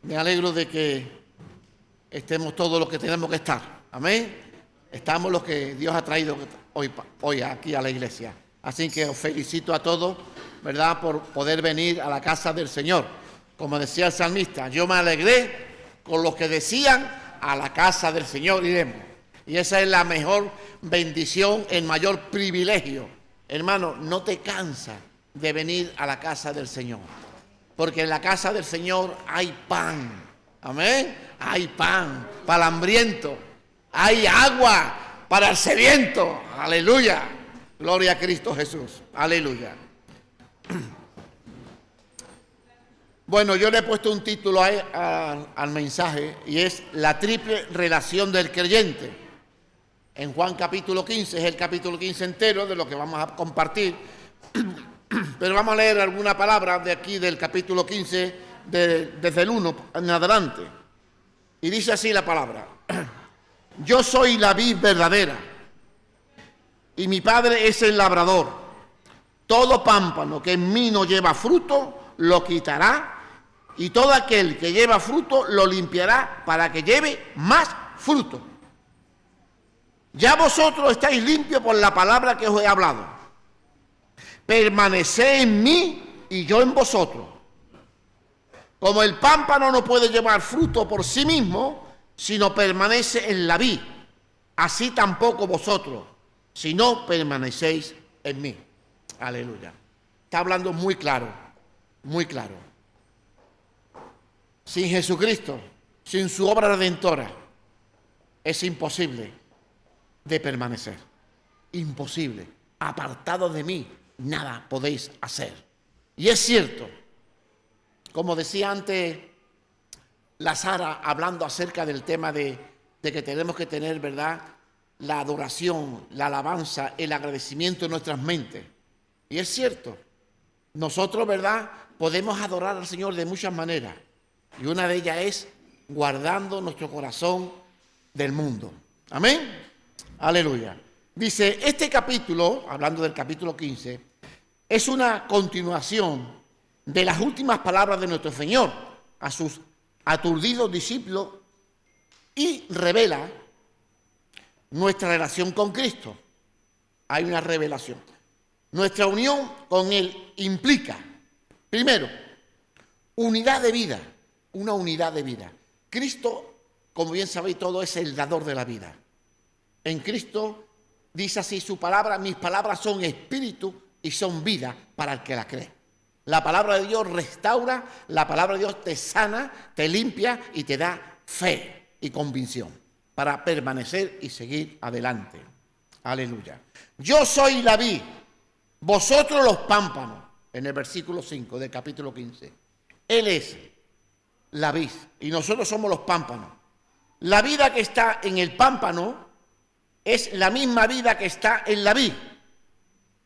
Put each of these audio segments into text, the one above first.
Me alegro de que estemos todos los que tenemos que estar. Amén. Estamos los que Dios ha traído hoy aquí a la iglesia. Así que os felicito a todos, ¿verdad?, por poder venir a la casa del Señor. Como decía el salmista, yo me alegré con los que decían, a la casa del Señor iremos. Y esa es la mejor bendición, el mayor privilegio. Hermano, no te cansas de venir a la casa del Señor. Porque en la casa del Señor hay pan. Amén. Hay pan para el hambriento. Hay agua para el sediento. Aleluya. Gloria a Cristo Jesús. Aleluya. Bueno, yo le he puesto un título al mensaje y es la triple relación del creyente. En Juan capítulo 15, es el capítulo 15 entero de lo que vamos a compartir. Pero vamos a leer alguna palabra de aquí del capítulo 15, desde el 1 en adelante. Y dice así la palabra. Yo soy la vid verdadera y mi Padre es el labrador. Todo pámpano que en mí no lleva fruto, lo quitará, y todo aquel que lleva fruto, lo limpiará para que lleve más fruto. Ya vosotros estáis limpios por la palabra que os he hablado. Permaneced en mí y yo en vosotros. Como el pámpano no puede llevar fruto por sí mismo, sino permanece en la vid, así tampoco vosotros, si no permanecéis en mí. Aleluya. Está hablando muy claro, muy claro. Sin Jesucristo, sin su obra redentora, es imposible de permanecer. Imposible. Apartado de mí, nada podéis hacer. Y es cierto, como decía antes la Sara, hablando acerca del tema de que tenemos que tener, ¿verdad?, la adoración, la alabanza, el agradecimiento en nuestras mentes. Y es cierto, nosotros, ¿verdad?, podemos adorar al Señor de muchas maneras. Y una de ellas es guardando nuestro corazón del mundo. Amén. Aleluya. Dice, este capítulo, hablando del capítulo 15, es una continuación de las últimas palabras de nuestro Señor a sus aturdidos discípulos y revela nuestra relación con Cristo. Hay una revelación. Nuestra unión con Él implica, primero, unidad de vida, una unidad de vida. Cristo, como bien sabéis todo, es el dador de la vida. En Cristo dice así su palabra, mis palabras son espíritu y son vida para el que la cree. La palabra de Dios restaura, la palabra de Dios te sana, te limpia y te da fe y convicción para permanecer y seguir adelante. Aleluya. Yo soy la vid, vosotros los pámpanos, en el versículo 5 del capítulo 15. Él es la vid y nosotros somos los pámpanos. La vida que está en el pámpano es la misma vida que está en la vid.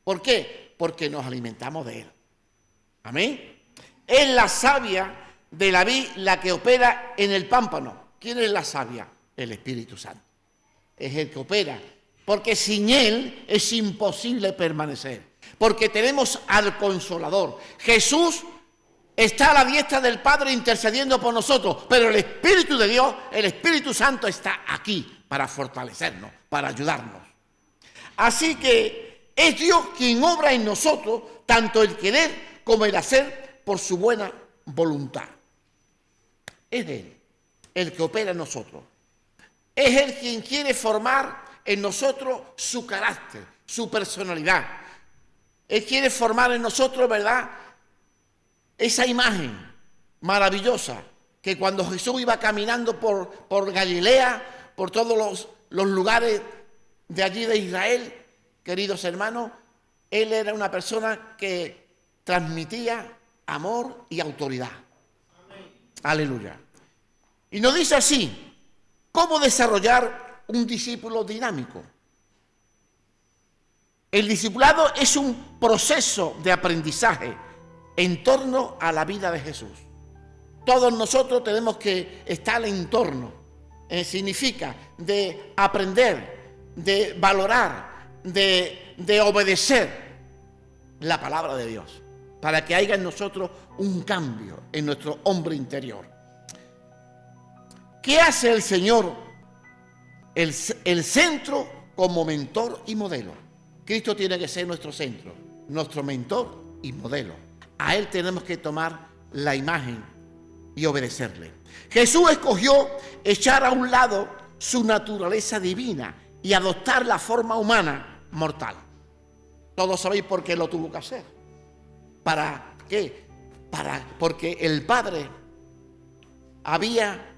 ¿Por qué? Porque nos alimentamos de él. Amén. Es la savia de la vid la que opera en el pámpano. ¿Quién es la savia? El Espíritu Santo. Es el que opera. Porque sin él es imposible permanecer. Porque tenemos al Consolador. Jesús está a la diestra del Padre intercediendo por nosotros. Pero el Espíritu de Dios, el Espíritu Santo, está aquí para fortalecernos, para ayudarnos. Así que es Dios quien obra en nosotros, tanto el querer como el hacer por su buena voluntad. Es Él el que opera en nosotros. Es Él quien quiere formar en nosotros su carácter, su personalidad. Él quiere formar en nosotros, ¿verdad?, esa imagen maravillosa que cuando Jesús iba caminando por Galilea, por todos los lugares de allí de Israel, queridos hermanos, Él era una persona que transmitía amor y autoridad. Amén. Aleluya. Y nos dice así, ¿cómo desarrollar un discípulo dinámico? El discipulado es un proceso de aprendizaje en torno a la vida de Jesús. Todos nosotros tenemos que estar en torno. Significa de aprender, de valorar, de obedecer la palabra de Dios, para que haya en nosotros un cambio en nuestro hombre interior. ¿Qué hace el Señor? El centro como mentor y modelo. Cristo tiene que ser nuestro centro, nuestro mentor y modelo. A Él tenemos que tomar la imagen y obedecerle. Jesús escogió echar a un lado su naturaleza divina y adoptar la forma humana mortal. Todos sabéis por qué lo tuvo que hacer. ¿Para qué? Porque el Padre había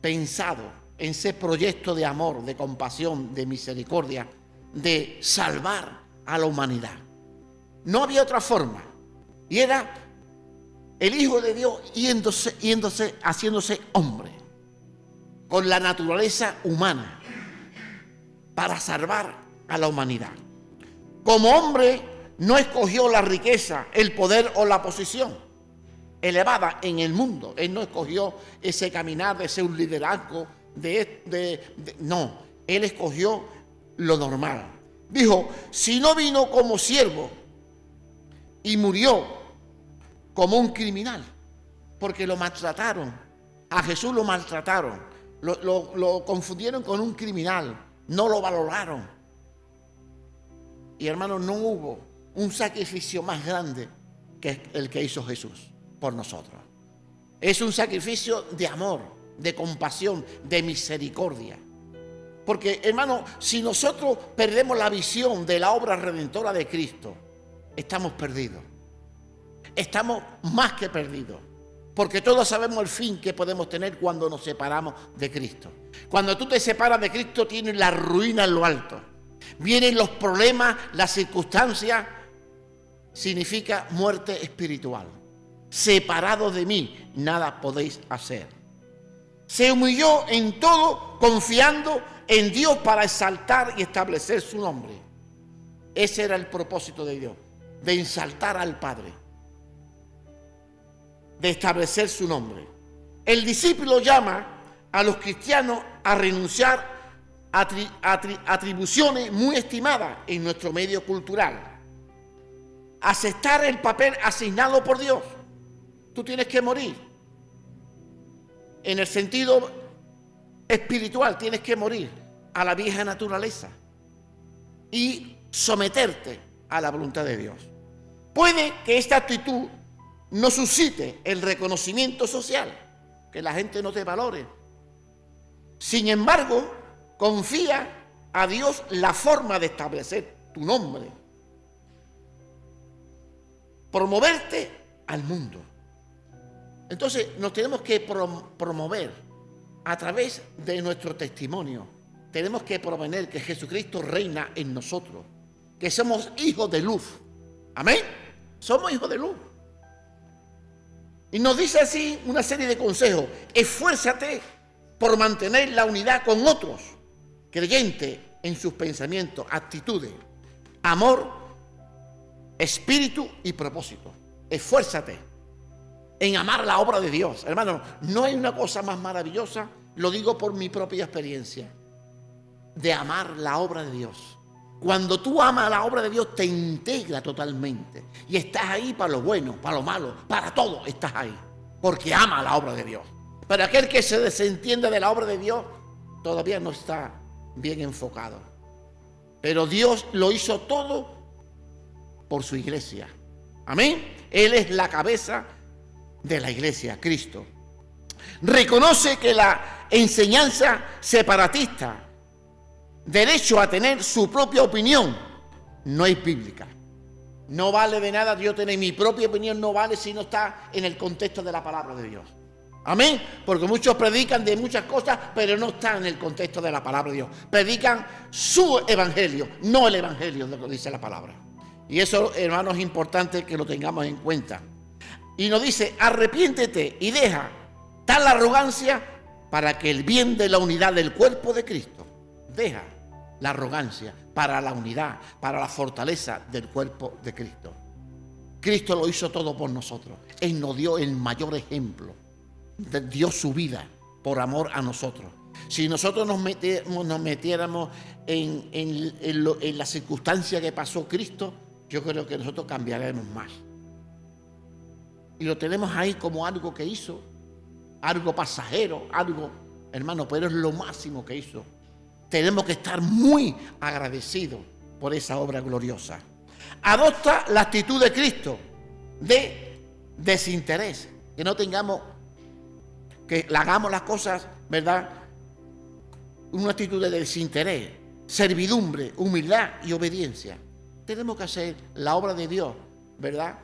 pensado en ese proyecto de amor, de compasión, de misericordia, de salvar a la humanidad. No había otra forma. Y era el Hijo de Dios haciéndose hombre, con la naturaleza humana, para salvar a la humanidad. Como hombre, no escogió la riqueza, el poder o la posición elevada en el mundo. Él no escogió ese caminar de ser un liderazgo, no. Él escogió lo normal. Dijo, si no vino como siervo y murió como un criminal, porque lo maltrataron. A Jesús lo maltrataron, lo confundieron con un criminal, no lo valoraron. Y hermanos, no hubo un sacrificio más grande que el que hizo Jesús por nosotros. Es un sacrificio de amor, de compasión, de misericordia. Porque, hermano, si nosotros perdemos la visión de la obra redentora de Cristo, estamos perdidos. Estamos más que perdidos. Porque todos sabemos el fin que podemos tener cuando nos separamos de Cristo. Cuando tú te separas de Cristo, tienes la ruina en lo alto. Vienen los problemas, las circunstancias. Significa muerte espiritual. Separados de mí, nada podéis hacer. Se humilló en todo, confiando en Dios para exaltar y establecer su nombre. Ese era el propósito de Dios, de exaltar al Padre, de establecer su nombre. El discípulo llama a los cristianos a renunciar a atribuciones muy estimadas en nuestro medio cultural. Aceptar el papel asignado por Dios. Tú tienes que morir. En el sentido espiritual, tienes que morir a la vieja naturaleza y someterte a la voluntad de Dios. Puede que esta actitud no suscite el reconocimiento social, que la gente no te valore. Sin embargo, confía a Dios la forma de establecer tu nombre, promoverte al mundo. Entonces nos tenemos que promover a través de nuestro testimonio. Tenemos que promover que Jesucristo reina en nosotros, que somos hijos de luz. Amén. Somos hijos de luz. Y nos dice así una serie de consejos. Esfuérzate por mantener la unidad con otros, creyente en sus pensamientos, actitudes, amor, espíritu y propósito. Esfuérzate en amar la obra de Dios. Hermano, no hay una cosa más maravillosa, lo digo por mi propia experiencia, de amar la obra de Dios. Cuando tú amas la obra de Dios, te integra totalmente. Y estás ahí para lo bueno, para lo malo, para todo estás ahí. Porque ama la obra de Dios. Pero aquel que se desentiende de la obra de Dios, todavía no está bien enfocado. Pero Dios lo hizo todo por su iglesia. Amén. Él es la cabeza de la iglesia, Cristo. Reconoce que la enseñanza separatista, derecho a tener su propia opinión, no es bíblica. No vale de nada yo tener mi propia opinión, no vale si no está en el contexto de la palabra de Dios. Amén. Porque muchos predican de muchas cosas, pero no están en el contexto de la palabra de Dios. Predican su evangelio, no el evangelio de lo que dice la palabra. Y eso, hermanos, es importante que lo tengamos en cuenta. Y nos dice, arrepiéntete y deja tal arrogancia para que el bien de la unidad del cuerpo de Cristo. Deja la arrogancia para la unidad, para la fortaleza del cuerpo de Cristo. Cristo lo hizo todo por nosotros. Él nos dio el mayor ejemplo. Dio su vida por amor a nosotros. Si nosotros nos metiéramos en la circunstancia que pasó Cristo, yo creo que nosotros cambiaremos más. Y lo tenemos ahí como algo que hizo, algo pasajero, algo hermano, pero es lo máximo que hizo. Tenemos que estar muy agradecidos por esa obra gloriosa. Adopta la actitud de Cristo de desinterés, que no tengamos, que hagamos las cosas, ¿verdad? Una actitud de desinterés, servidumbre, humildad y obediencia. Tenemos que hacer la obra de Dios, ¿verdad?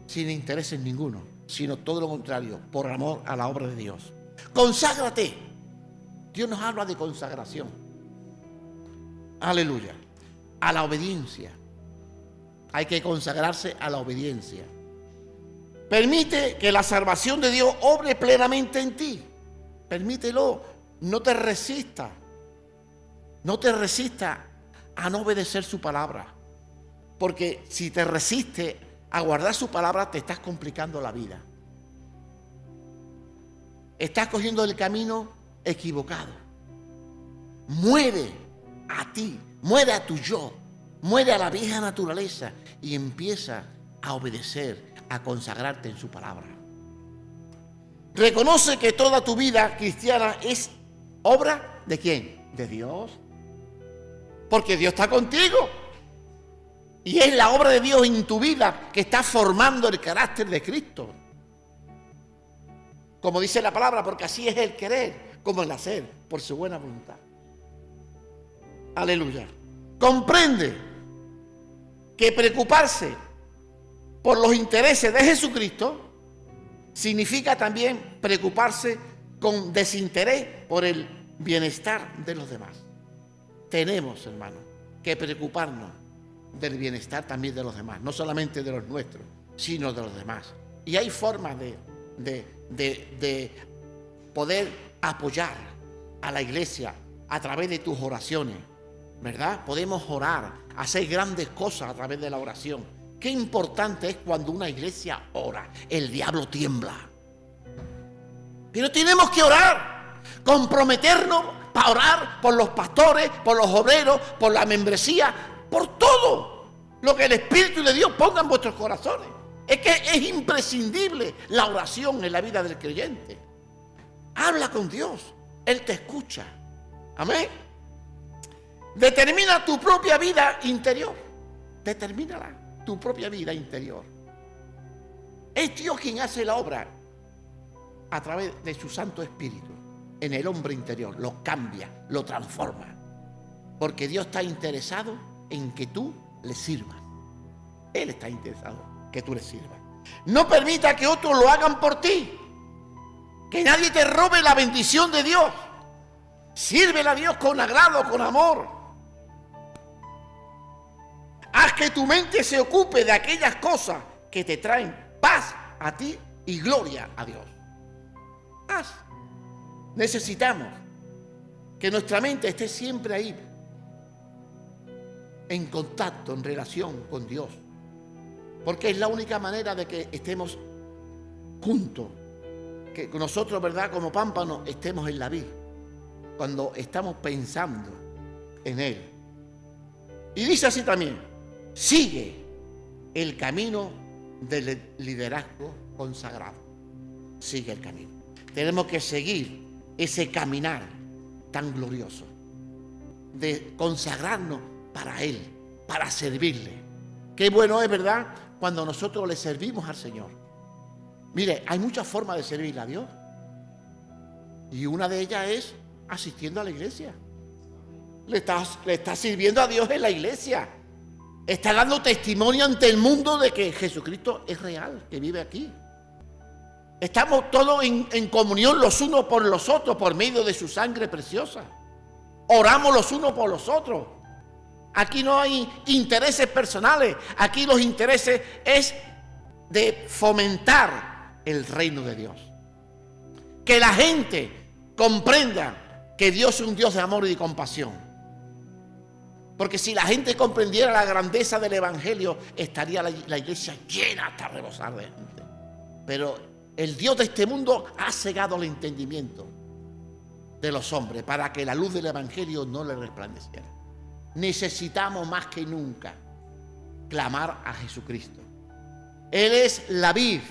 Sin intereses ninguno, sino todo lo contrario, por amor a la obra de Dios. Conságrate. Dios nos habla de consagración. Aleluya. A la obediencia. Hay que consagrarse a la obediencia. Permite que la salvación de Dios obre plenamente en ti. Permítelo. No te resistas. No te resistas a no obedecer su palabra. Porque si te resistes a guardar su palabra, te estás complicando la vida. Estás cogiendo el camino equivocado. Muere a ti, muere a tu yo, muere a la vieja naturaleza y empieza a obedecer, a consagrarte en su palabra. Reconoce que toda tu vida cristiana es obra ¿de quién? De Dios. Porque Dios está contigo. Y es la obra de Dios en tu vida que está formando el carácter de Cristo. Como dice la palabra, porque así es el querer como el hacer, por su buena voluntad. Aleluya. Comprende que preocuparse por los intereses de Jesucristo significa también preocuparse con desinterés por el bienestar de los demás. Tenemos, hermanos, que preocuparnos del bienestar también de los demás, no solamente de los nuestros, sino de los demás. Y hay formas de poder apoyar a la iglesia a través de tus oraciones, ¿verdad? Podemos orar, hacer grandes cosas a través de la oración. Qué importante es cuando una iglesia ora, el diablo tiembla. Pero tenemos que orar, comprometernos para orar por los pastores, por los obreros, por la membresía, por todo lo que el Espíritu de Dios ponga en vuestros corazones. Es que es imprescindible la oración en la vida del creyente. Habla con Dios, Él te escucha. Amén. Determina tu propia vida interior. Determínala, tu propia vida interior. Es Dios quien hace la obra a través de su Santo Espíritu en el hombre interior. Lo cambia, lo transforma. Porque Dios está interesado en que tú le sirvas. Él está interesado que tú le sirvas. No permita que otros lo hagan por ti. Que nadie te robe la bendición de Dios. Sírvele a Dios con agrado, con amor. Haz que tu mente se ocupe de aquellas cosas que te traen paz a ti y gloria a Dios. Haz. Necesitamos que nuestra mente esté siempre ahí, en contacto, en relación con Dios. Porque es la única manera de que estemos juntos. Que nosotros, ¿verdad?, como pámpanos, estemos en la vid. Cuando estamos pensando en Él. Y dice así también: sigue el camino del liderazgo consagrado. Sigue el camino. Tenemos que seguir ese caminar tan glorioso de consagrarnos para Él, para servirle. Qué bueno es, ¿verdad?, cuando nosotros le servimos al Señor. Mire, hay muchas formas de servirle a Dios. Y una de ellas es asistiendo a la iglesia. Le está sirviendo a Dios en la iglesia. Está dando testimonio ante el mundo de que Jesucristo es real, que vive aquí. Estamos todos en comunión los unos por los otros por medio de su sangre preciosa. Oramos los unos por los otros. Aquí no hay intereses personales. Aquí los intereses es de fomentar el reino de Dios. Que la gente comprenda que Dios es un Dios de amor y de compasión. Porque si la gente comprendiera la grandeza del Evangelio, estaría la iglesia llena hasta rebosar de gente. Pero el Dios de este mundo ha cegado el entendimiento de los hombres para que la luz del Evangelio no le resplandeciera. Necesitamos más que nunca clamar a Jesucristo. Él es la vid,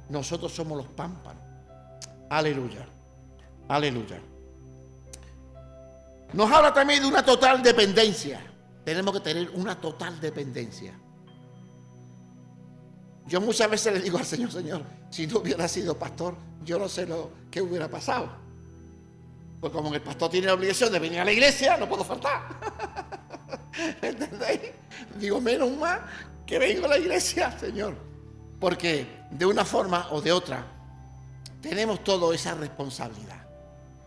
nosotros somos los pámpanos. Aleluya, aleluya. Nos habla también de una total dependencia. Tenemos que tener una total dependencia. Yo muchas veces le digo al Señor, Señor, si no hubiera sido pastor, yo no sé qué hubiera pasado. Pues como el pastor tiene la obligación de venir a la iglesia, no puedo faltar. ¿Entendéis? Digo, menos mal que vengo a la iglesia, Señor. Porque de una forma o de otra, tenemos toda esa responsabilidad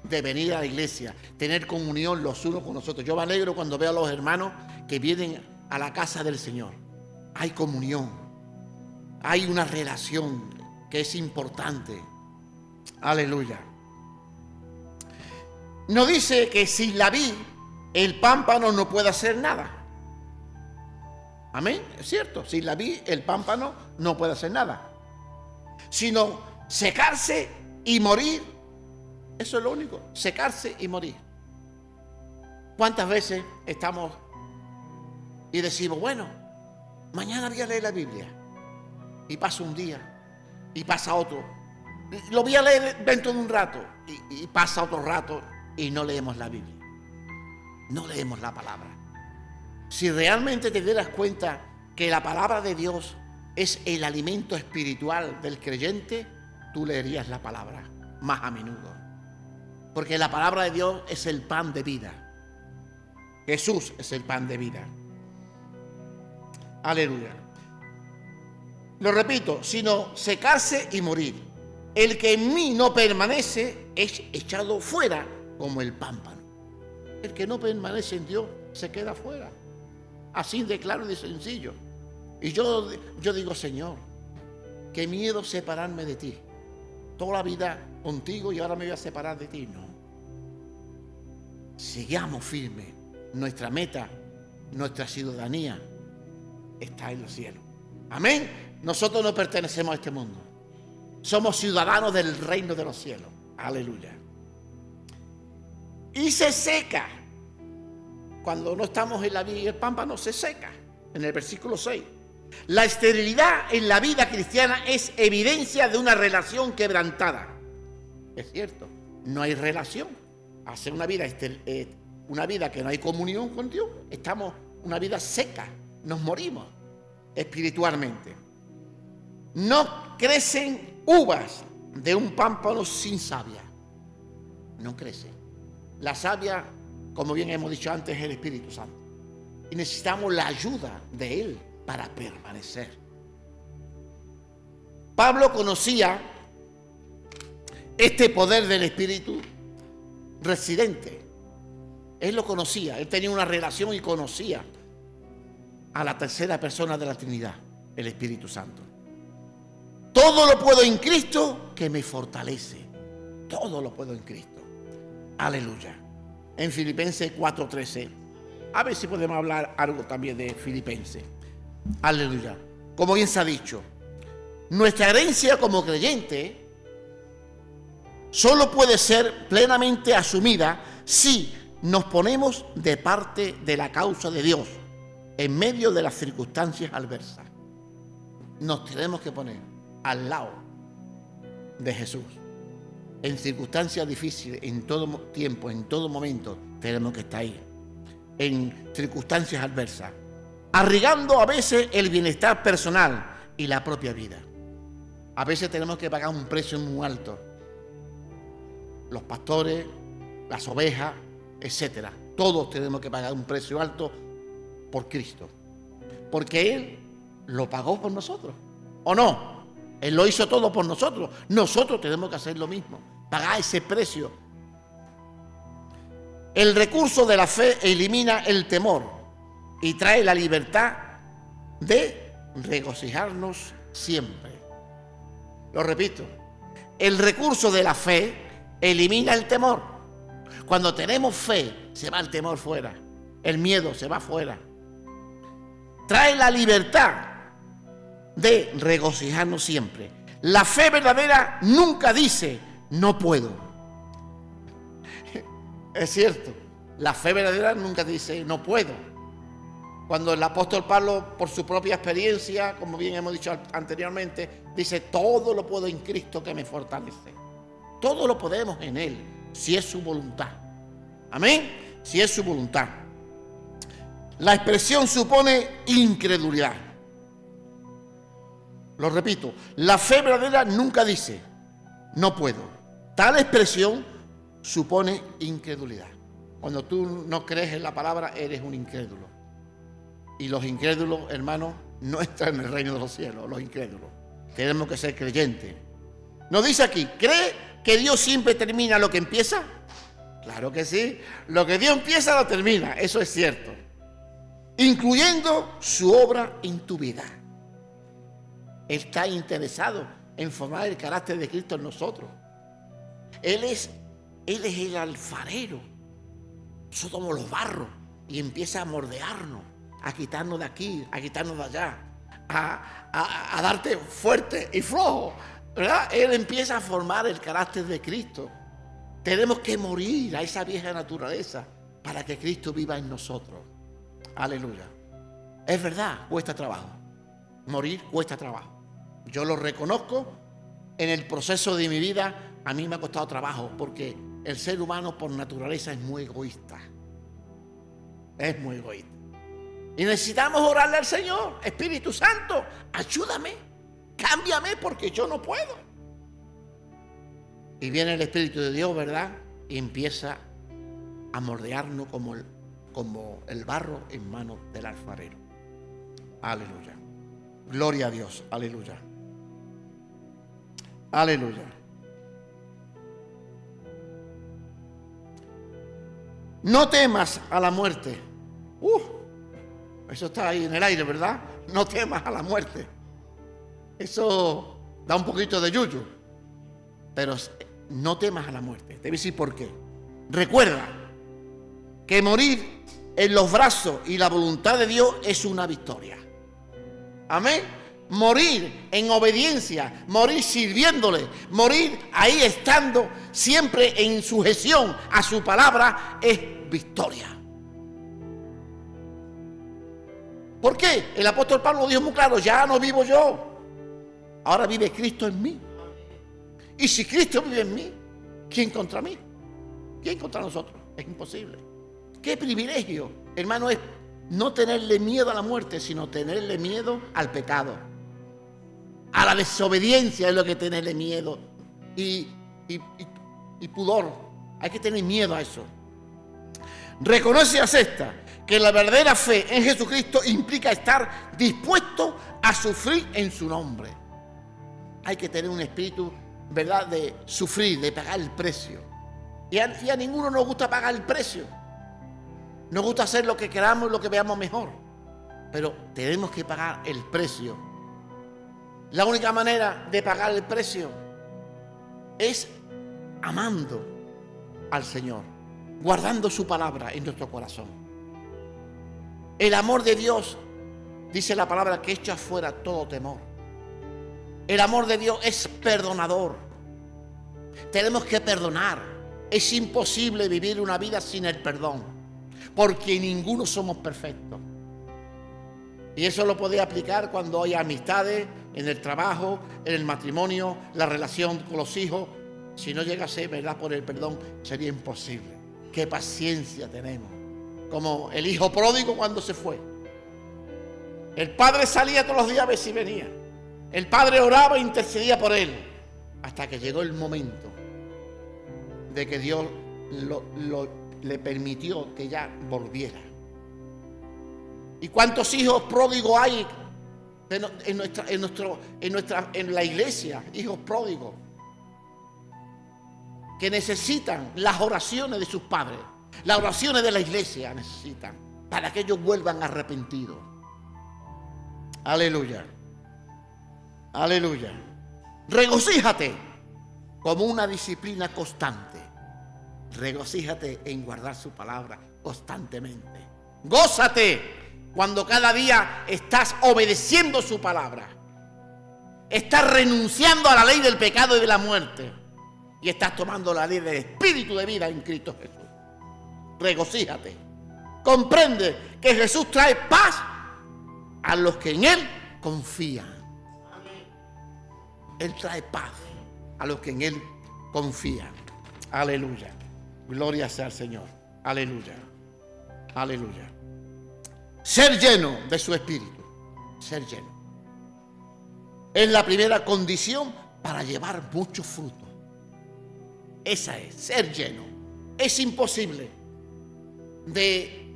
de venir a la iglesia, tener comunión los unos con los otros. Yo me alegro cuando veo a los hermanos que vienen a la casa del Señor. Hay comunión, hay una relación que es importante. Aleluya. Nos dice que sin la vid, el pámpano no puede hacer nada. Amén, es cierto. Sin la vid, el pámpano no puede hacer nada. Sino secarse y morir. Eso es lo único, secarse y morir. ¿Cuántas veces estamos y decimos, bueno, mañana voy a leer la Biblia? Y pasa un día, y pasa otro. Lo voy a leer dentro de un rato, y pasa otro rato, y no leemos la Biblia. No leemos la palabra. Si realmente te dieras cuenta que la palabra de Dios es el alimento espiritual del creyente, tú leerías la palabra más a menudo. Porque la palabra de Dios es el pan de vida. Jesús es el pan de vida. Aleluya. Lo repito, sino secarse y morir. El que en mí no permanece es echado fuera como el pámpano. El que no permanece en Dios se queda fuera. Así de claro y de sencillo. Y yo digo, Señor, qué miedo separarme de ti. Toda la vida contigo y ahora me voy a separar de ti. No. Sigamos firmes. Nuestra meta, nuestra ciudadanía está en los cielos. Amén. Nosotros no pertenecemos a este mundo. Somos ciudadanos del reino de los cielos. Aleluya. Y se seca. Cuando no estamos en la vida y el pámpano se seca. En el versículo 6. La esterilidad en la vida cristiana es evidencia de una relación quebrantada. Es cierto, no hay relación. Hacer una vida que no hay comunión con Dios, estamos una vida seca, nos morimos espiritualmente. No crecen uvas de un pámpano sin savia. No crecen. La savia, como bien hemos dicho antes, es el Espíritu Santo. Y necesitamos la ayuda de Él para permanecer. Pablo conocía este poder del Espíritu residente. Él lo conocía, él tenía una relación y conocía a la tercera persona de la Trinidad, el Espíritu Santo. Todo lo puedo en Cristo que me fortalece. Todo lo puedo en Cristo. Aleluya. En Filipenses 4:13. A ver si podemos hablar algo también de Filipenses. Aleluya. Como bien se ha dicho, nuestra herencia como creyente solo puede ser plenamente asumida si nos ponemos de parte de la causa de Dios en medio de las circunstancias adversas. Nos tenemos que poner al lado de Jesús. En circunstancias difíciles, en todo tiempo, en todo momento, tenemos que estar ahí. En circunstancias adversas, arriesgando a veces el bienestar personal y la propia vida. A veces tenemos que pagar un precio muy alto. Los pastores, las ovejas, etcétera. Todos tenemos que pagar un precio alto por Cristo. Porque Él lo pagó por nosotros. ¿O no? Él lo hizo todo por nosotros. Nosotros tenemos que hacer lo mismo. Pagar ese precio. El recurso de la fe elimina el temor y trae la libertad de regocijarnos siempre. Lo repito. El recurso de la fe elimina el temor. Cuando tenemos fe, se va el temor fuera. El miedo se va fuera. Trae la libertad de regocijarnos siempre. La fe verdadera nunca dice, no puedo. Es cierto, la fe verdadera nunca dice, no puedo. Cuando el apóstol Pablo, por su propia experiencia, como bien hemos dicho anteriormente, dice, todo lo puedo en Cristo que me fortalece. Todo lo podemos en Él, si es su voluntad. Amén. si es su voluntad. La expresión supone incredulidad. Lo repito, la fe verdadera nunca dice, no puedo. Tal expresión supone incredulidad. Cuando tú no crees en la palabra, eres un incrédulo. Y los incrédulos, hermanos, no están en el reino de los cielos, los incrédulos. Tenemos que ser creyentes. Nos dice aquí, ¿cree que Dios siempre termina lo que empieza? Claro que sí. Lo que Dios empieza lo termina, eso es cierto. Incluyendo su obra en tu vida. Él está interesado en formar el carácter de Cristo en nosotros. Él es el alfarero. Nosotros somos los barros y empieza a moldearnos, a quitarnos de aquí, a quitarnos de allá, a darte fuerte y flojo, ¿verdad? Él empieza a formar el carácter de Cristo. Tenemos que morir a esa vieja naturaleza para que Cristo viva en nosotros. Aleluya. Es verdad, cuesta trabajo. Morir cuesta trabajo. Yo lo reconozco. En el proceso de mi vida a mí me ha costado trabajo porque el ser humano por naturaleza es muy egoísta. Es muy egoísta. Y necesitamos orarle al Señor. Espíritu Santo, ayúdame, cámbiame porque yo no puedo. Y viene el Espíritu de Dios, ¿verdad? Y empieza a moldearnos como el barro en manos del alfarero. Aleluya. Gloria a Dios. Aleluya. Aleluya. No temas a la muerte. Eso está ahí en el aire, ¿verdad? No temas a la muerte. Eso da un poquito de yuyu. Pero no temas a la muerte. Te voy a decir por qué. Recuerda que morir en los brazos y la voluntad de Dios es una victoria. Amén. Morir en obediencia, morir sirviéndole, morir ahí estando siempre en sujeción a su palabra es victoria. ¿Por qué? El apóstol Pablo dijo muy claro, ya no vivo yo, ahora vive Cristo en mí. Y si Cristo vive en mí, ¿quién contra mí? ¿Quién contra nosotros? Es imposible. Qué privilegio, hermano, es no tenerle miedo a la muerte, sino tenerle miedo al pecado. A la desobediencia es lo que tenerle miedo. Y pudor. Hay que tener miedo a eso. Reconoce y acepta que la verdadera fe en Jesucristo implica estar dispuesto a sufrir en su nombre. Hay que tener un espíritu, ¿verdad?, de sufrir, de pagar el precio. Y a ninguno nos gusta pagar el precio. Nos gusta hacer lo que queramos, lo que veamos mejor. Pero tenemos que pagar el precio. La única manera de pagar el precio es amando al Señor, guardando su palabra en nuestro corazón. El amor de Dios, dice la palabra, que echa fuera todo temor. El amor de Dios es perdonador. Tenemos que perdonar. Es imposible vivir una vida sin el perdón, porque ninguno somos perfectos. Y eso lo podéis aplicar cuando hay amistades, en el trabajo, en el matrimonio, la relación con los hijos. Si no llegase, ¿verdad?, por el perdón, sería imposible. Qué paciencia tenemos. Como el hijo pródigo cuando se fue. El padre salía todos los días a ver si venía. El padre oraba e intercedía por él. Hasta que llegó el momento de que Dios le permitió que ya volviera. ¿Y cuántos hijos pródigos hay en la iglesia? Hijos pródigos que necesitan las oraciones de sus padres, las oraciones de la iglesia necesitan para que ellos vuelvan arrepentidos. Aleluya. Aleluya. Regocíjate como una disciplina constante. Regocíjate en guardar su palabra constantemente. Gózate cuando cada día estás obedeciendo su palabra. Estás renunciando a la ley del pecado y de la muerte. Y estás tomando la ley del espíritu de vida en Cristo Jesús. Regocíjate. Comprende que Jesús trae paz a los que en Él confían. Él trae paz a los que en Él confían. Aleluya. Gloria sea al Señor. Aleluya. Aleluya. Ser lleno de su Espíritu. Ser lleno. Es la primera condición para llevar mucho fruto. Esa es, ser lleno. Es imposible de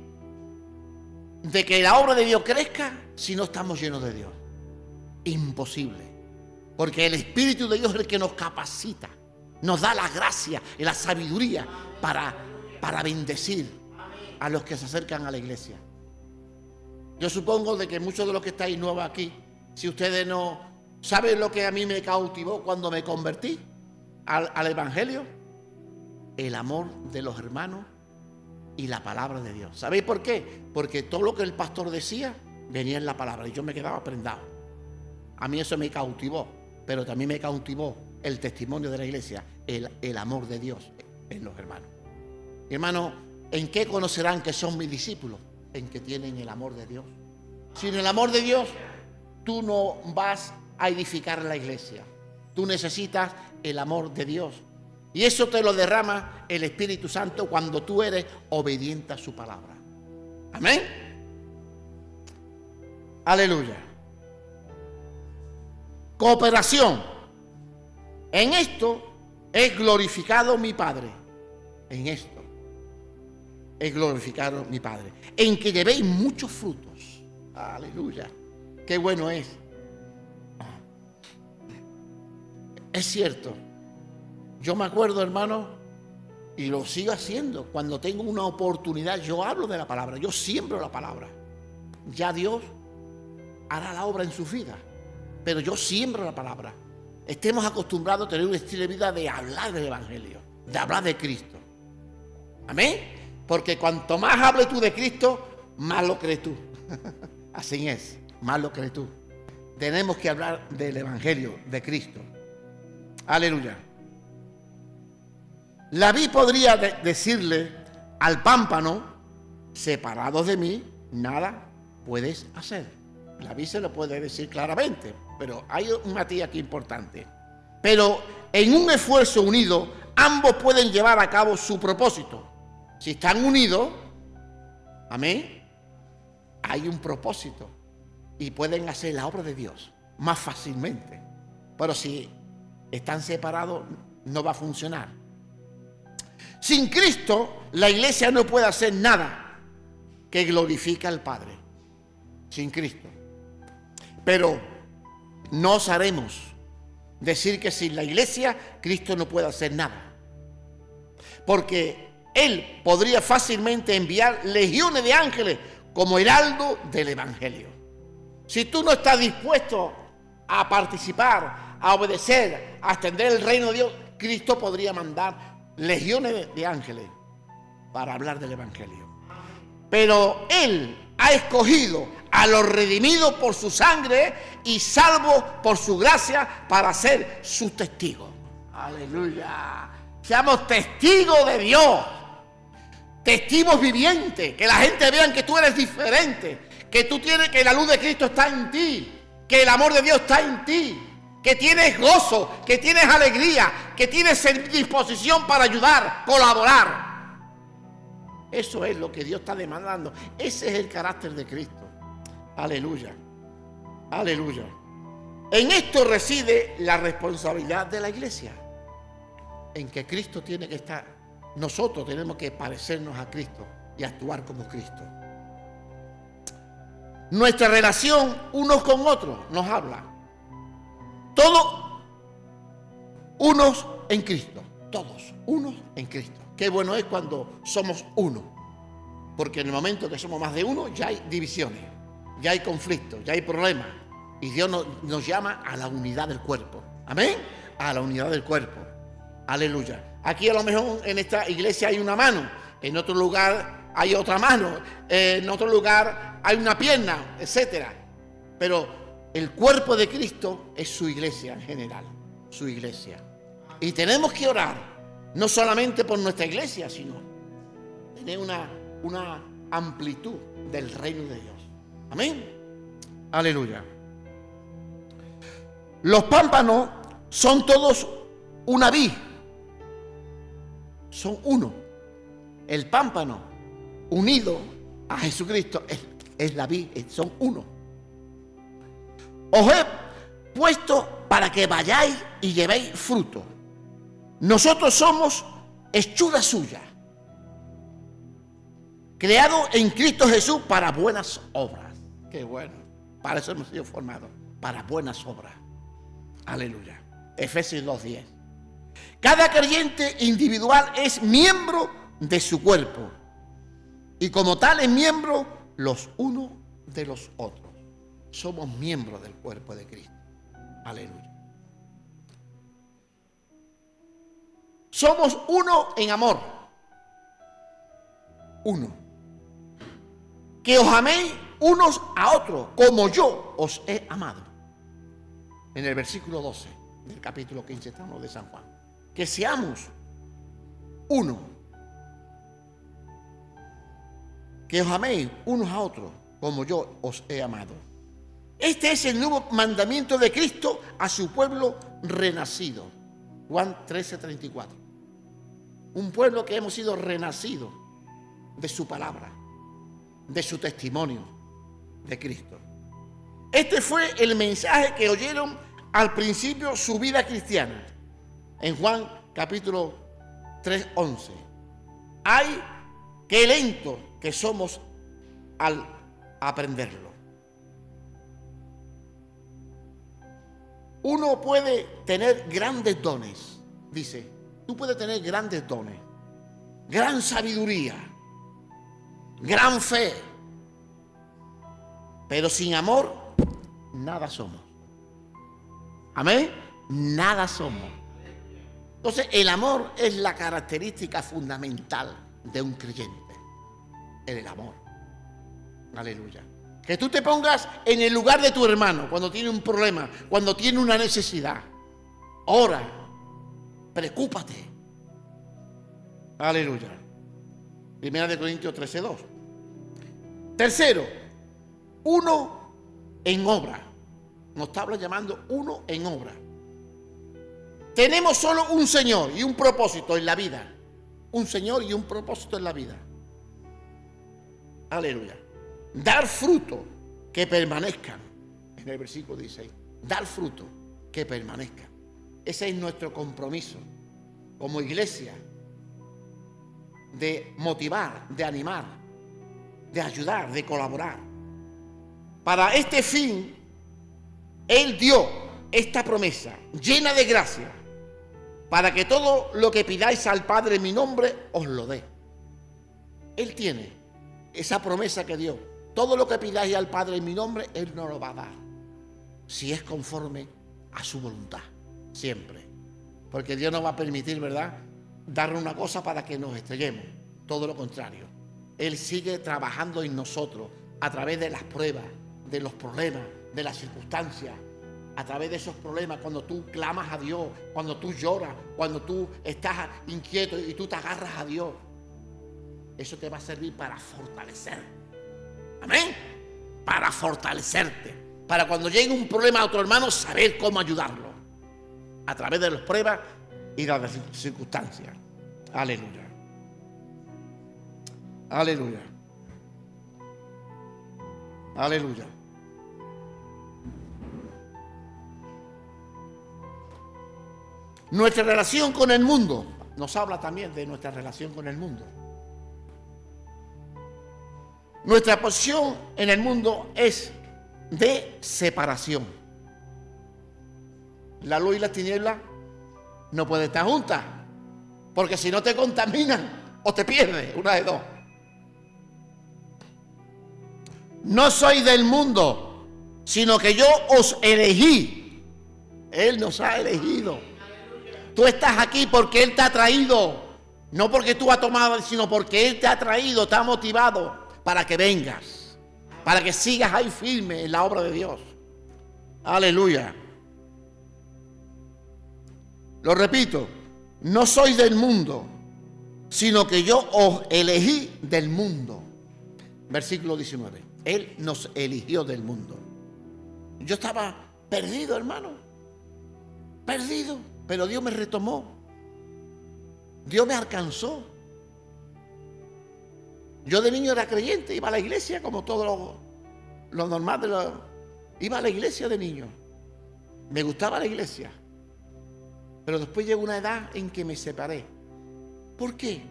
que la obra de Dios crezca si no estamos llenos de Dios. Imposible. Porque el Espíritu de Dios es el que nos capacita, nos da la gracia y la sabiduría para bendecir a los que se acercan a la iglesia. Yo supongo de que muchos de los que estáis nuevos aquí, si ustedes no saben lo que a mí me cautivó cuando me convertí al Evangelio, el amor de los hermanos y la palabra de Dios. ¿Sabéis por qué? Porque todo lo que el pastor decía venía en la palabra y yo me quedaba prendado. A mí eso me cautivó, pero también me cautivó el testimonio de la iglesia, el amor de Dios en los hermanos. Hermanos, ¿en qué conocerán que son mis discípulos? En que tienen el amor de Dios. Sin el amor de Dios, tú no vas a edificar la iglesia. Tú necesitas el amor de Dios. Y eso te lo derrama el Espíritu Santo cuando tú eres obediente a su palabra. Amén. Aleluya. Cooperación. En esto es glorificado mi Padre. En esto es glorificado mi Padre. En que llevéis muchos frutos. Aleluya. Qué bueno es. Es cierto. Yo me acuerdo, hermano, y lo sigo haciendo. Cuando tengo una oportunidad, yo hablo de la palabra. Yo siembro la palabra. Ya Dios hará la obra en su vida. Pero yo siembro la palabra. Estemos acostumbrados a tener un estilo de vida de hablar del Evangelio, de hablar de Cristo. Amén. Porque cuanto más hables tú de Cristo, más lo crees tú. Así es, más lo crees tú. Tenemos que hablar del Evangelio, de Cristo. Aleluya. La vid podría decirle al pámpano, separados de mí, nada puedes hacer. La vid se lo puede decir claramente, pero hay un matiz aquí importante. Pero en un esfuerzo unido, ambos pueden llevar a cabo su propósito. Si están unidos, amén, hay un propósito y pueden hacer la obra de Dios más fácilmente. Pero si están separados, no va a funcionar. Sin Cristo, la iglesia no puede hacer nada que glorifique al Padre. Sin Cristo. Pero no osaremos decir que sin la iglesia, Cristo no puede hacer nada. Porque Él podría fácilmente enviar legiones de ángeles como heraldo del Evangelio. Si tú no estás dispuesto a participar, a obedecer, a extender el reino de Dios, Cristo podría mandar legiones de ángeles para hablar del Evangelio. Pero Él ha escogido a los redimidos por su sangre y salvos por su gracia para ser sus testigos. Aleluya. Seamos testigos de Dios. Testigos vivientes. Que la gente vea que tú eres diferente. Que tú tienes, que la luz de Cristo está en ti. Que el amor de Dios está en ti. Que tienes gozo, que tienes alegría, que tienes disposición para ayudar, colaborar. Eso es lo que Dios está demandando. Ese es el carácter de Cristo. Aleluya. Aleluya. En esto reside la responsabilidad de la iglesia. En que Cristo tiene que estar. Nosotros tenemos que parecernos a Cristo y actuar como Cristo. Nuestra relación unos con otros nos habla. Todos unos en Cristo. Todos unos en Cristo. Qué bueno es cuando somos uno. Porque en el momento que somos más de uno ya hay divisiones, ya hay conflictos, ya hay problemas. Y Dios nos llama a la unidad del cuerpo. Amén. A la unidad del cuerpo. Aleluya. Aquí a lo mejor en esta iglesia hay una mano. En otro lugar hay otra mano. En otro lugar hay una pierna, etcétera. Pero el cuerpo de Cristo es su iglesia en general, su iglesia. Y tenemos que orar, no solamente por nuestra iglesia, sino tener una amplitud del reino de Dios. Amén. Aleluya. Los pámpanos son todos una vid. Son uno. El pámpano unido a Jesucristo es la vid, son uno. Os he puesto para que vayáis y llevéis fruto. Nosotros somos hechura suya, creado en Cristo Jesús para buenas obras. Qué bueno, para eso hemos sido formados, para buenas obras. Aleluya. Efesios 2:10. Cada creyente individual es miembro de su cuerpo y como tales miembros los unos de los otros. Somos miembros del cuerpo de Cristo. Aleluya. Somos uno en amor. Uno. Que os améis unos a otros como yo os he amado. En el versículo 12 del capítulo 15 estamos de San Juan. Que seamos uno. Que os améis unos a otros como yo os he amado. Este es el nuevo mandamiento de Cristo a su pueblo renacido. Juan 13:34. Un pueblo que hemos sido renacidos de su palabra, de su testimonio, de Cristo. Este fue el mensaje que oyeron al principio su vida cristiana. En Juan capítulo 3:11. Ay, qué lento que somos al aprenderlo. Uno puede tener grandes dones, dice. Tú puedes tener grandes dones, gran sabiduría, gran fe, pero sin amor, nada somos. Amén. Nada somos. Entonces, el amor es la característica fundamental de un creyente. El amor. Aleluya. Que tú te pongas en el lugar de tu hermano cuando tiene un problema, cuando tiene una necesidad. Ora. Preocúpate. Aleluya. Primera de Corintios 13:2. Tercero, uno en obra. Nos está llamando uno en obra. Tenemos solo un Señor y un propósito en la vida. Un Señor y un propósito en la vida. Aleluya. Dar fruto que permanezcan. En el versículo 16. Dar fruto que permanezcan. Ese es nuestro compromiso como iglesia. De motivar, de animar, de ayudar, de colaborar. Para este fin, Él dio esta promesa llena de gracia, para que todo lo que pidáis al Padre en mi nombre, os lo dé. Él tiene esa promesa que dio. Todo lo que pidáis al Padre en mi nombre, Él nos lo va a dar, si es conforme a su voluntad, siempre. Porque Dios no va a permitir, ¿verdad?, darle una cosa para que nos estrellemos. Todo lo contrario. Él sigue trabajando en nosotros a través de las pruebas, de los problemas, de las circunstancias. A través de esos problemas, cuando tú clamas a Dios, cuando tú lloras, cuando tú estás inquieto y tú te agarras a Dios, eso te va a servir para fortalecer. Amén. Para fortalecerte. Para cuando llegue un problema a otro hermano, saber cómo ayudarlo. A través de las pruebas y de las circunstancias. Aleluya. Aleluya. Aleluya. Nuestra relación con el mundo. Nos habla también de nuestra relación con el mundo. Nuestra posición en el mundo es de separación. La luz y las tinieblas no pueden estar juntas, porque si no te contaminan o te pierdes, una de dos. No soy del mundo, sino que yo os elegí. Él nos ha elegido. Tú estás aquí porque Él te ha traído, no porque tú has tomado, sino porque Él te ha traído, te ha motivado para que vengas, para que sigas ahí firme en la obra de Dios. Aleluya. Lo repito, no soy del mundo, sino que yo os elegí del mundo. Versículo 19. Él nos eligió del mundo. Yo estaba perdido, hermano. Perdido. Pero Dios me retomó. Dios me alcanzó. Yo de niño era creyente, iba a la iglesia como todo lo normal. Iba a la iglesia de niño. Me gustaba la iglesia. Pero después llegó una edad en que me separé. ¿Por qué?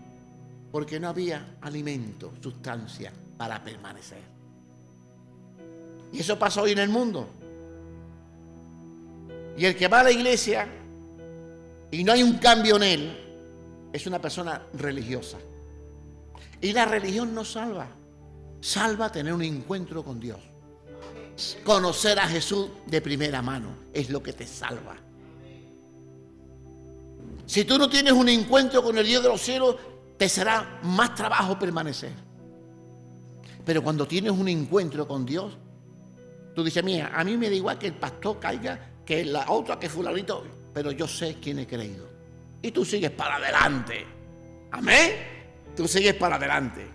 Porque no había alimento, sustancia para permanecer. Y eso pasa hoy en el mundo. Y el que va a la iglesia y no hay un cambio en él, es una persona religiosa. Y la religión no salva. Salva tener un encuentro con Dios. Conocer a Jesús de primera mano es lo que te salva. Si tú no tienes un encuentro con el Dios de los cielos, te será más trabajo permanecer. Pero cuando tienes un encuentro con Dios, tú dices, mira, a mí me da igual que el pastor caiga, que la otra, que fulanito, pero yo sé quién he creído. Y tú sigues para adelante. Amén. Tú sigues para adelante.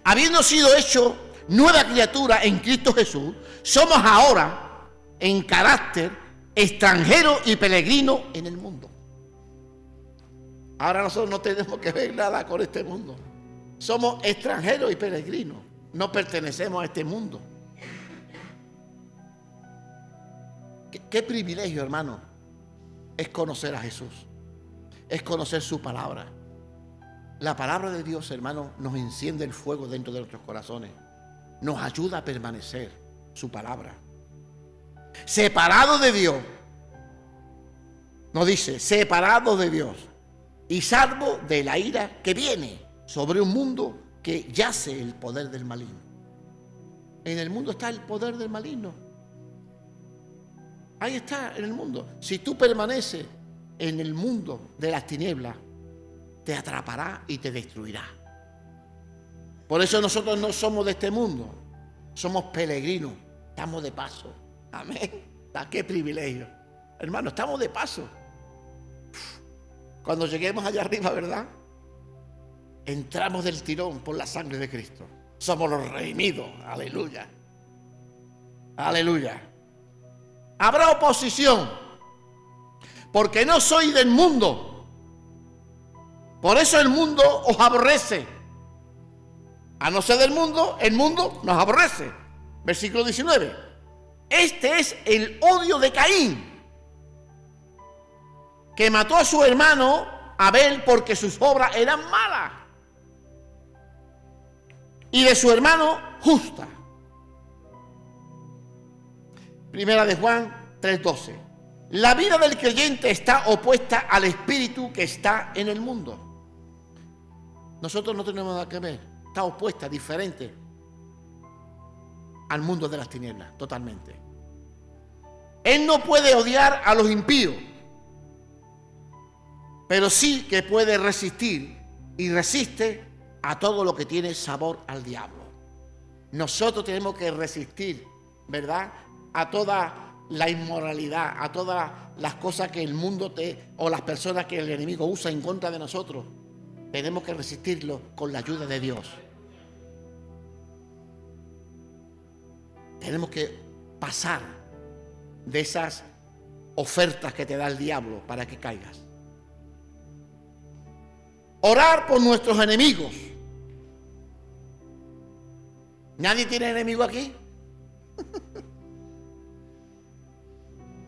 Habiendo sido hecho nueva criatura en Cristo Jesús, somos ahora en carácter extranjero y peregrino en el mundo. Ahora nosotros no tenemos que ver nada con este mundo. Somos extranjeros y peregrinos. No pertenecemos a este mundo. ¿Qué privilegio, hermano, es conocer a Jesús? Es conocer su palabra. La palabra de Dios, hermano, nos enciende el fuego dentro de nuestros corazones. Nos ayuda a permanecer su palabra. Separado de Dios, nos dice, separado de Dios y salvo de la ira que viene sobre un mundo que yace el poder del maligno. En el mundo está el poder del maligno. Ahí está, en el mundo. Si tú permaneces en el mundo de las tinieblas, te atrapará y te destruirá. Por eso nosotros no somos de este mundo. Somos peregrinos. Estamos de paso. Amén. ¡Qué privilegio! Hermano, estamos de paso. Cuando lleguemos allá arriba, ¿verdad? Entramos del tirón por la sangre de Cristo. Somos los redimidos. Aleluya. Aleluya. Habrá oposición, porque no soy del mundo. Por eso el mundo os aborrece. A no ser del mundo, el mundo nos aborrece. Versículo 19. Este es el odio de Caín, que mató a su hermano Abel porque sus obras eran malas, y de su hermano justa. Primera de Juan 3:12. La vida del creyente está opuesta al espíritu que está en el mundo. Nosotros no tenemos nada que ver. Está opuesta, diferente al mundo de las tinieblas, totalmente. Él no puede odiar a los impíos, pero sí que puede resistir y resiste a todo lo que tiene sabor al diablo. Nosotros tenemos que resistir, ¿verdad?, a toda la inmoralidad, a todas las cosas que el mundo o las personas que el enemigo usa en contra de nosotros. Tenemos que resistirlo con la ayuda de Dios. Tenemos que pasar de esas ofertas que te da el diablo para que caigas. Orar por nuestros enemigos. ¿Nadie tiene enemigo aquí?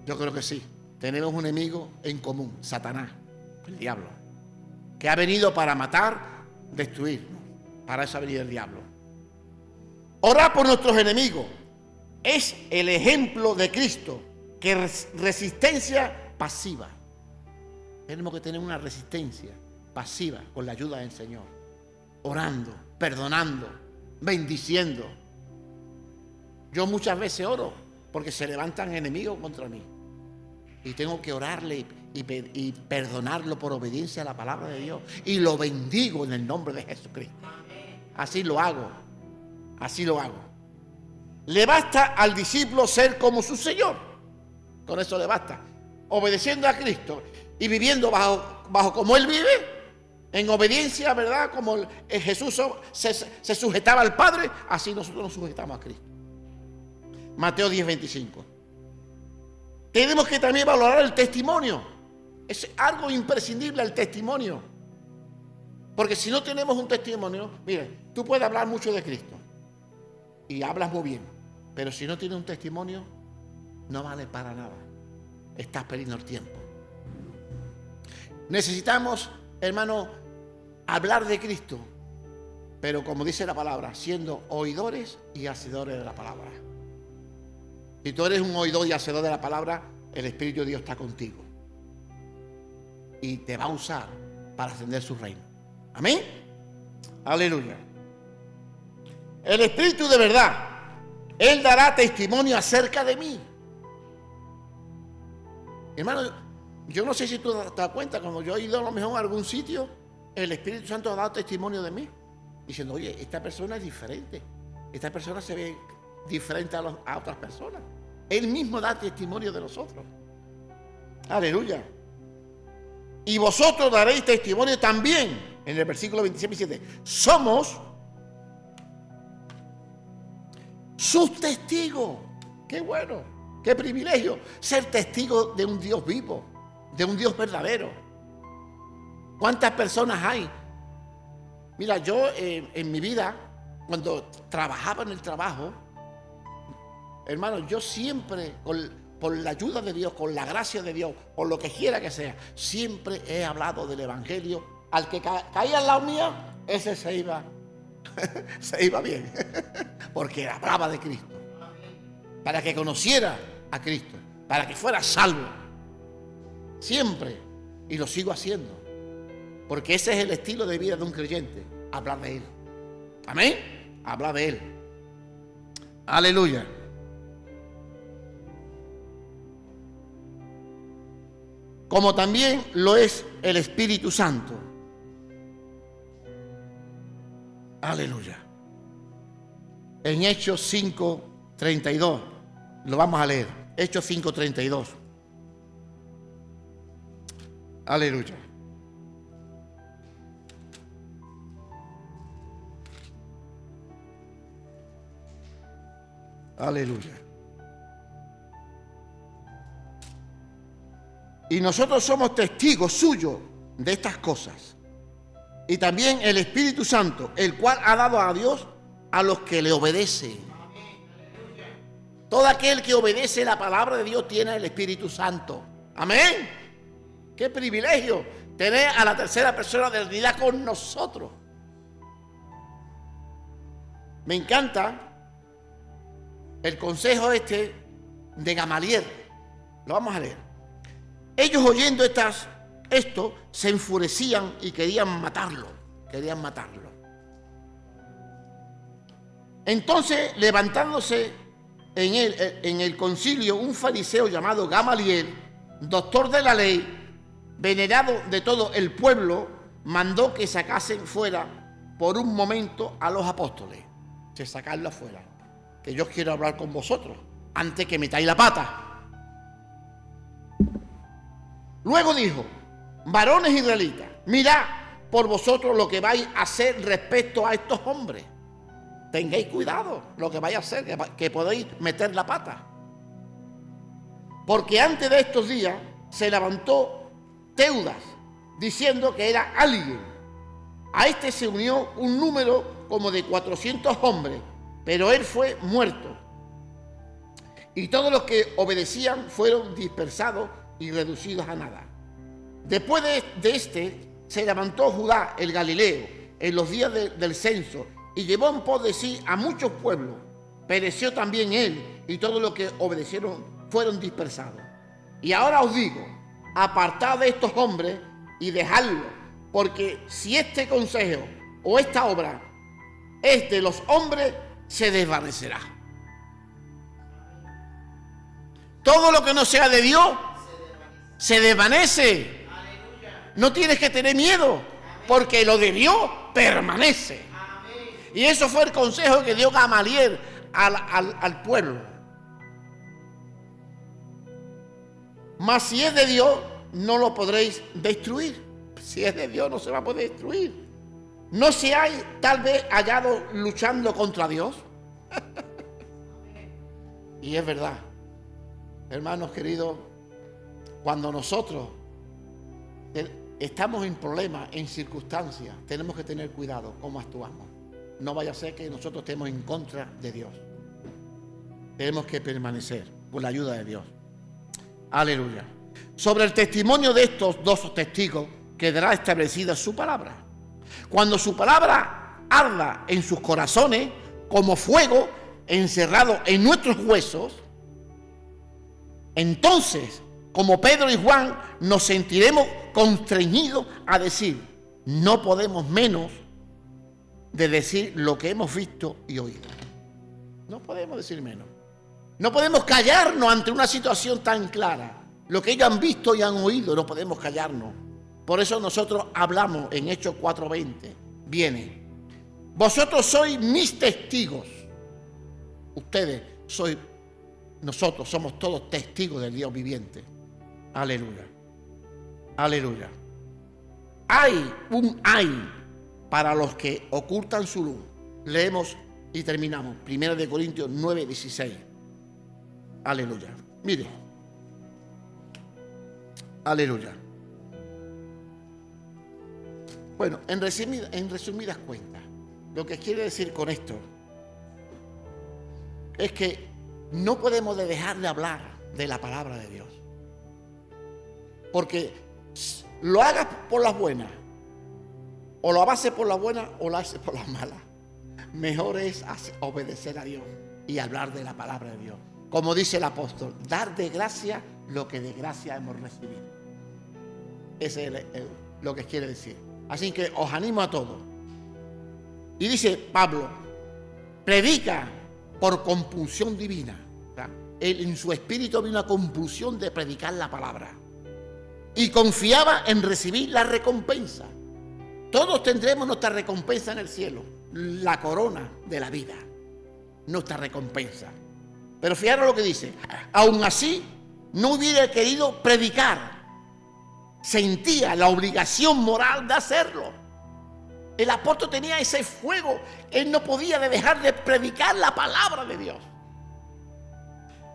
Yo creo que sí. Tenemos un enemigo en común, Satanás, el diablo, que ha venido para matar, destruir. Para eso ha venido el diablo. Orar por nuestros enemigos es el ejemplo de Cristo, que resistencia pasiva. Tenemos que tener una resistencia pasiva con la ayuda del Señor, orando, perdonando, bendiciendo. Yo muchas veces oro porque se levantan enemigos contra mí y tengo que orarle y perdonarlo por obediencia a la palabra de Dios, y lo bendigo en el nombre de Jesucristo. Así lo hago, así lo hago. Le basta al discípulo ser como su Señor. Con eso le basta. Obedeciendo a Cristo y viviendo bajo como Él vive, en obediencia, ¿verdad? Como Jesús se sujetaba al Padre, así nosotros nos sujetamos a Cristo. Mateo 10:25. Tenemos que también valorar el testimonio. Es algo imprescindible el testimonio. Porque si no tenemos un testimonio, mire, tú puedes hablar mucho de Cristo y hablas muy bien, pero si no tienes un testimonio, no vale para nada. Estás perdiendo el tiempo. Necesitamos, hermano, hablar de Cristo, pero como dice la palabra, siendo oidores y hacedores de la palabra. Si tú eres un oidor y hacedor de la palabra, el Espíritu de Dios está contigo y te va a usar para ascender su reino. Amén. Aleluya. El Espíritu de verdad, Él dará testimonio acerca de mí. Hermano, yo no sé si tú te das cuenta, cuando yo he ido a lo mejor a algún sitio, el Espíritu Santo ha dado testimonio de mí, diciendo, oye, esta persona es diferente, esta persona se ve diferente a otras personas. Él mismo da testimonio de nosotros. Aleluya. Y vosotros daréis testimonio también. En el versículo 27, somos sus testigos. Qué bueno, qué privilegio ser testigo de un Dios vivo, de un Dios verdadero. ¿Cuántas personas hay? Mira, yo en mi vida, cuando trabajaba en el trabajo, hermano, yo siempre, por la ayuda de Dios, con la gracia de Dios, por lo que quiera que sea, siempre he hablado del Evangelio. Al que caía al lado mío, ese se iba bien, porque hablaba de Cristo, para que conociera a Cristo, para que fuera salvo. Siempre, y lo sigo haciendo, porque ese es el estilo de vida de un creyente, hablar de Él. Amén, hablar de Él. Aleluya. Como también lo es el Espíritu Santo. Aleluya. En Hechos 5:32, lo vamos a leer. Hechos 5:32. Aleluya. Aleluya. Y nosotros somos testigos suyos de estas cosas. Y también el Espíritu Santo, el cual ha dado a Dios a los que le obedecen. Todo aquel que obedece la palabra de Dios tiene el Espíritu Santo. Amén. Qué privilegio tener a la tercera persona de la Trinidad con nosotros. Me encanta el consejo de Gamaliel. Lo vamos a leer. Ellos oyendo esto se enfurecían y querían matarlo. Entonces, levantándose en el concilio un fariseo llamado Gamaliel, doctor de la ley, venerado de todo el pueblo, mandó que sacasen fuera por un momento a los apóstoles. Que sacarlo afuera, que yo quiero hablar con vosotros antes que metáis la pata. Luego dijo: varones israelitas, mirad por vosotros lo que vais a hacer respecto a estos hombres. Tengáis cuidado lo que vais a hacer, que podéis meter la pata. Porque antes de estos días se levantó Teudas, diciendo que era alguien. A este se unió un número como de 400 hombres, pero él fue muerto. Y todos los que obedecían fueron dispersados y reducidos a nada. Después de este se levantó Judá el Galileo en los días del censo y llevó en pos de sí a muchos pueblos. Pereció también él, y todos los que obedecieron fueron dispersados. Y ahora os digo, apartad de estos hombres y dejadlos, porque si este consejo o esta obra es de los hombres, se desvanecerá. Todo lo que no sea de Dios se desvanece. No tienes que tener miedo, porque lo de Dios permanece. Y eso fue el consejo que dio Gamaliel al pueblo. Mas si es de Dios, no lo podréis destruir. Si es de Dios, no se va a poder destruir. ¿No se hay tal vez hallado luchando contra Dios? Y es verdad. Hermanos queridos, cuando nosotros estamos en problemas, en circunstancias, tenemos que tener cuidado cómo actuamos. No vaya a ser que nosotros estemos en contra de Dios. Tenemos que permanecer con la ayuda de Dios. Aleluya. Sobre el testimonio de estos dos testigos quedará establecida su palabra. Cuando su palabra arda en sus corazones como fuego encerrado en nuestros huesos, entonces, como Pedro y Juan, nos sentiremos constreñidos a decir, no podemos menos de decir lo que hemos visto y oído. No podemos decir menos. No podemos callarnos ante una situación tan clara. Lo que ellos han visto y han oído, no podemos callarnos. Por eso nosotros hablamos en Hechos 4:20. Viene, vosotros sois mis testigos. Nosotros somos todos testigos del Dios viviente. Aleluya. Aleluya. Hay para los que ocultan su luz. Leemos y terminamos. 1 Corintios 9:16. Aleluya. Mire. Aleluya. Bueno, en resumidas cuentas, lo que quiere decir con esto es que no podemos dejar de hablar de la palabra de Dios. Porque lo hagas por las buenas, o lo haces por las buenas o lo haces por las malas. Mejor es obedecer a Dios y hablar de la palabra de Dios. Como dice el apóstol, dar de gracia lo que de gracia hemos recibido. Ese es lo que quiere decir. Así que os animo a todos. Y dice Pablo, predica por compulsión divina. Él en su espíritu había una compulsión de predicar la palabra. Y confiaba en recibir la recompensa. Todos tendremos nuestra recompensa en el cielo. La corona de la vida. Nuestra recompensa. Pero fijaros lo que dice. Aún así, no hubiera querido predicar. Sentía la obligación moral de hacerlo. El apóstol tenía ese fuego. Él no podía dejar de predicar la palabra de Dios.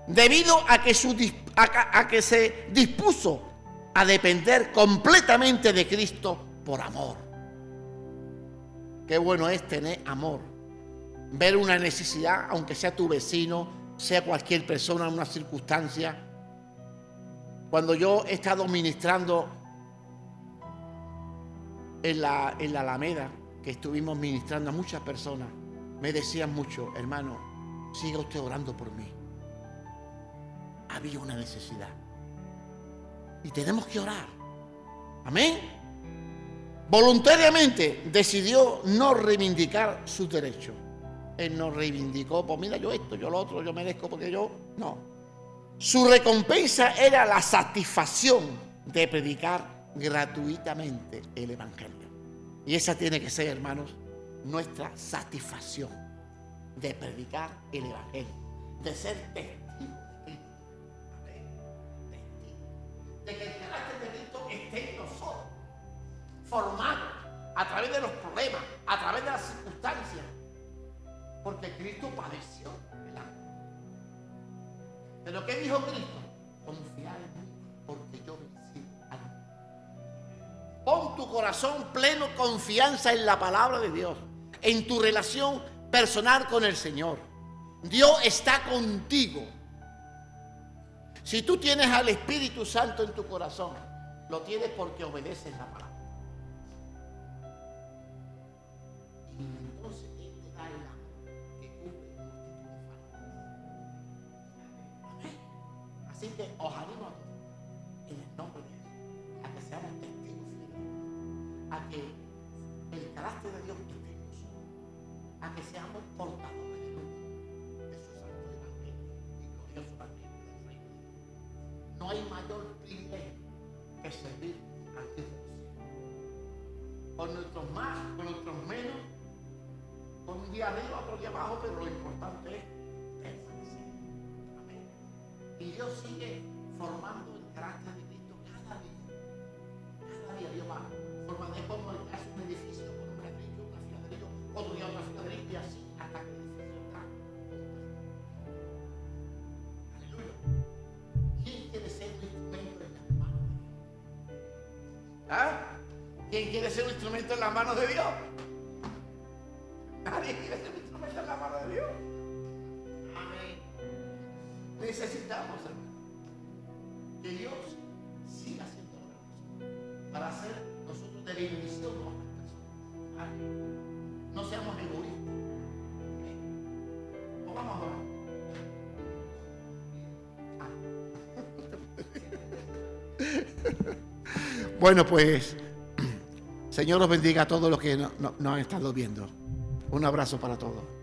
Debido a que se dispuso a depender completamente de Cristo por amor. Qué bueno es tener amor. Ver una necesidad, aunque sea tu vecino, sea cualquier persona en una circunstancia. Cuando yo he estado ministrando en la Alameda, que estuvimos ministrando a muchas personas, me decían mucho, hermano, siga usted orando por mí. Había una necesidad. Y tenemos que orar. Amén. Voluntariamente decidió no reivindicar sus derechos. Él no reivindicó, pues mira, yo esto, yo lo otro, yo merezco porque yo... No. Su recompensa era la satisfacción de predicar gratuitamente el Evangelio. Y esa tiene que ser, hermanos, nuestra satisfacción de predicar el Evangelio, de ser testigos de que el carácter de Cristo esté en nosotros, formado a través de los problemas, a través de las circunstancias, porque Cristo padeció, ¿verdad? Pero ¿qué dijo Cristo? Confiar en mí, porque yo vencí al mundo. Pon tu corazón pleno confianza en la palabra de Dios, en tu relación personal con el Señor. Dios está contigo. Si tú tienes al Espíritu Santo en tu corazón, lo tienes porque obedeces la palabra. Y entonces Él te da el amor que cubre multitud de faltas. Amén. Así que os animo a todos, en el nombre de Jesús, a que seamos testigos fieles, a que el carácter de Dios esté en nosotros, a que seamos portadores de luz, de su santo evangelio y glorioso evangelio del reino. No hay mayor privilegio que servir al Dios de los cielos. Con nuestros más, con nuestros menos, con un día arriba, otro día abajo, pero lo importante es permanecer. Amén. Y Dios sigue formando el carácter de Cristo cada día. Cada día Dios va formando. Es como el caso de un edificio, con un ladrillo, una fila de ladrillo, otro día otra fila de ladrillo, y así hasta que el edificio está. Aleluya. ¿Quién quiere ser un instrumento en las manos de Dios? ¿Ah? ¿Quién quiere ser un instrumento en las manos de Dios? Nadie quiere ser un instrumento en las manos de Dios. Amén. Necesitamos, hermano, que Dios siga haciendo obras para hacer nosotros de bendición a otras personas. No seamos egoístas. ¿O vamos a orar? Bueno, pues, Señor os bendiga a todos los que nos han estado viendo. Un abrazo para todos.